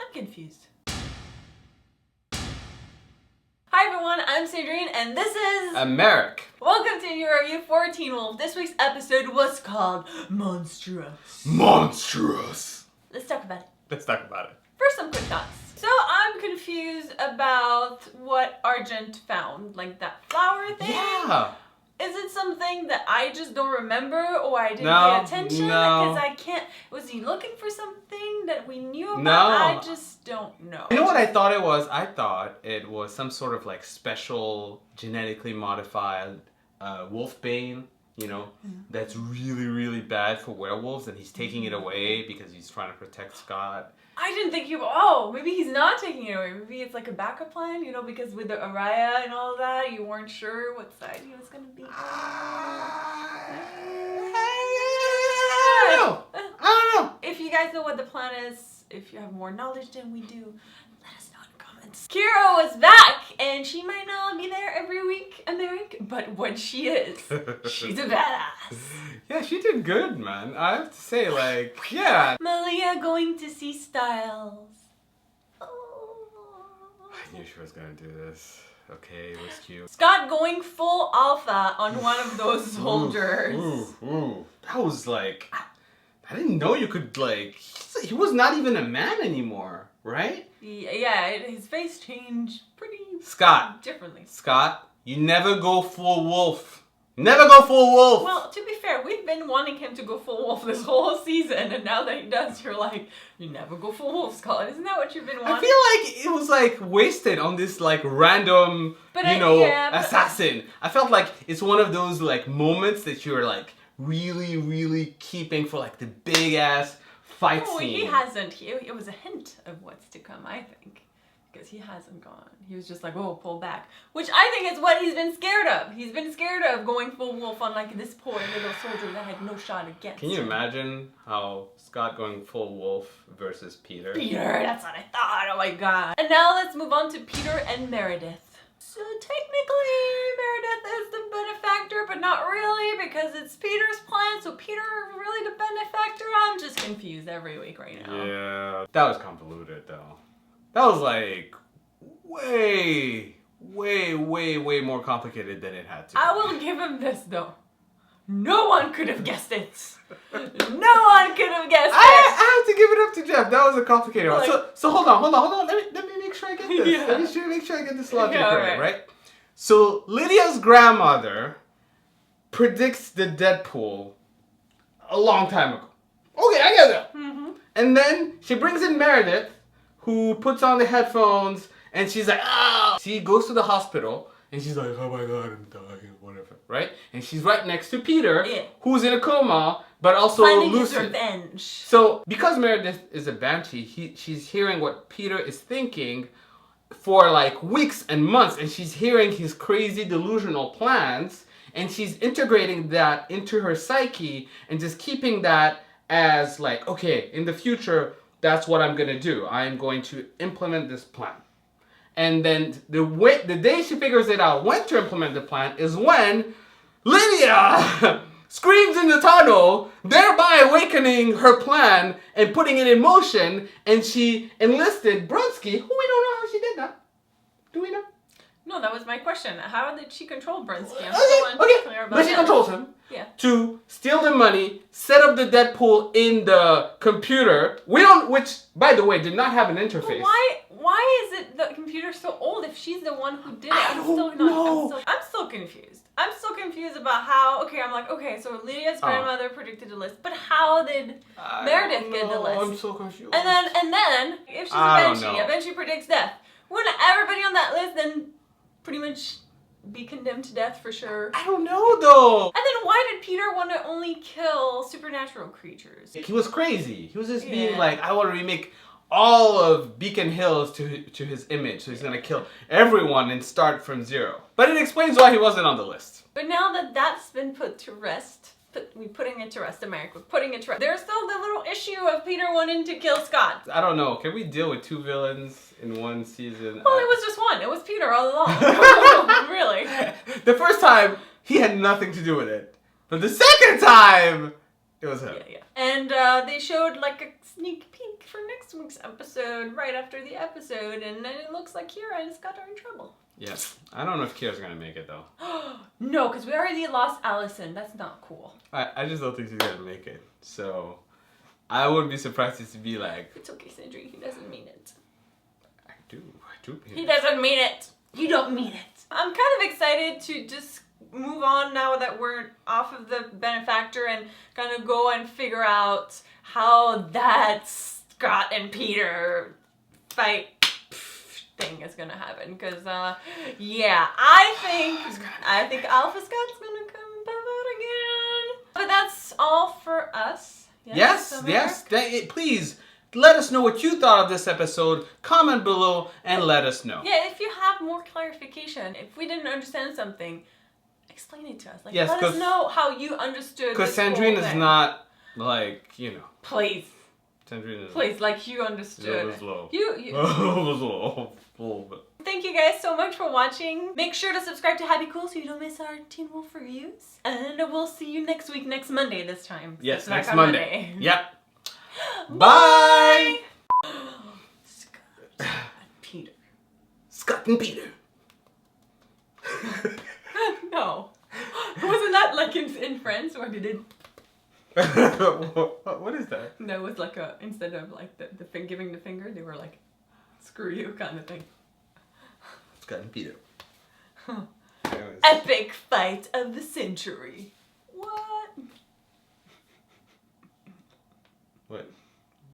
I'm confused. Hi everyone, I'm Sandrine and this is Americ. Welcome to your review for Teen Wolf. This week's episode was called Monstrous. Monstrous. Let's talk about it. Let's talk about it. First, some quick thoughts. So I'm confused about what Argent found, like that flower thing. Yeah. Is it something that I just don't remember or I didn't No, pay attention? no. Because I can't. Was he looking for something that we knew about? No. I just don't know. You know what I thought it was? I thought it was some sort of like special genetically modified wolfbane, that's really, really bad for werewolves, and he's taking it away because he's trying to protect Scott. I didn't think maybe he's not taking it away. Maybe it's like a backup plan, because with the Araya and all that, you weren't sure what side he was going to be on. I don't know. If you guys know what the plan is, if you have more knowledge than we do, let us know in the comments. Kira was back, and she might not be there every week, Americ, but when she is, she's a badass. Yeah, she did good, man. I have to say, yeah. Malia going to see Styles. Oh. I knew she was gonna do this. Okay, it was cute. Scott going full alpha on one of those soldiers. Ooh. That was like, I didn't know you could he was not even a man anymore, right? Yeah, his face changed pretty differently. Scott, you never go full wolf. Never go full wolf! Well, to be fair, we've been wanting him to go full wolf this whole season, and now that he does, you're like, you never go full wolf, Scott. Isn't that what you've been wanting? I feel like it was wasted on this random, assassin. I felt like it's one of those moments that you're really, really keeping for the big ass fight scene. He hasn't. It was a hint of what's to come, I think. Because he hasn't gone. He was just pull back. Which I think is what he's been scared of. He's been scared of going full wolf on this poor little soldier that had no shot against Can you imagine how Scott going full wolf versus Peter? Peter, that's what I thought. Oh my god. And now let's move on to Peter and Meredith. So technically, Meredith is the benefactor, but not really because it's Peter's plan. So Peter is really the benefactor. I'm just confused every week right now. Yeah, that was convoluted though. That was way more complicated than it had to be. I will give him this though. No one could have guessed it. No one could have guessed it. I have to give it up to Jeff. That was a complicated one. So hold on. Let me make sure I get this. Yeah. Let me make sure I get this logic right. right? So Lydia's grandmother predicts the Deadpool a long time ago. Okay, I get that. Mm-hmm. And then she brings in Meredith, who puts on the headphones, and she's like, ah! She goes to the hospital, and she's like, oh my god, I'm dying, whatever, right? And she's right next to Peter, who's in a coma, but also planning lucid. his revenge. So, because Meredith is a banshee, she's hearing what Peter is thinking for weeks and months, and she's hearing his crazy delusional plans, and she's integrating that into her psyche, and just keeping that as okay, in the future, that's what I'm going to do. I'm going to implement this plan. And then the day she figures it out when to implement the plan is when Lydia screams in the tunnel, thereby awakening her plan and putting it in motion. And she enlisted Brunsky, who we don't know how she did that. Do we know? No, that was my question. How did she control Brunsky? I'm Okay. But she controls him to steal the money, set up the Deadpool in the computer. Which, by the way, did not have an interface. But why is it the computer so old if she's the one who did it? I don't know. I'm still confused. I'm still confused about how, so Lydia's grandmother predicted the list, but how did Meredith get the list? I'm so confused. And then, if she's a banshee predicts death, wouldn't everybody on that list then pretty much be condemned to death for sure? I don't know though. And then why did Peter want to only kill supernatural creatures? He was crazy. He was just being I want to remake all of Beacon Hills to his image, so he's gonna kill everyone and start from zero. But it explains why he wasn't on the list. But now that that's been put to rest, we're putting it to rest, Americ. We're putting it to rest. There's still the little issue of Peter wanting to kill Scott. I don't know. Can we deal with two villains in one season? Well, it was just one. It was Peter all along. Really. The first time, he had nothing to do with it. But the second time, It was him. Yeah. And they showed like a sneak peek for next week's episode right after the episode, and then it looks like Kira and Scott are in trouble. Yes. I don't know if Kira's gonna make it though. No, because we already lost Allison. That's not cool. I just don't think she's gonna make it. So I wouldn't be surprised to be like, It's okay, Sandrine. He doesn't mean it. I do mean He it. doesn't mean it. You don't mean it. I'm kind of excited to just move on now that we're off of the benefactor and kind of go and figure out how that Scott and Peter fight thing is gonna happen. Because yeah, I think Alpha Scott's gonna come pop out again. But that's all for us. Yes. Please let us know what you thought of this episode. Comment below and let us know. Yeah, if you have more clarification, if we didn't understand something, explain it to us. Like, Yes, let us know how you understood. Because Sandrine is not like, you know. Please. Sandrine is. Please, like you understood. It was low. You. It was low. A little bit. Thank you guys so much for watching. Make sure to subscribe to Happy Cool so you don't miss our Teen Wolf reviews. And we'll see you next week, next Monday this time. Yes, It's back next on Monday. Yep. Bye. Scott and Peter. Scott and Peter. No. Wasn't that like in Friends where they did? What is that? No, it was like instead of like the giving the finger, they were like, screw you kind of thing. Scott and Peter. Epic fight of the century.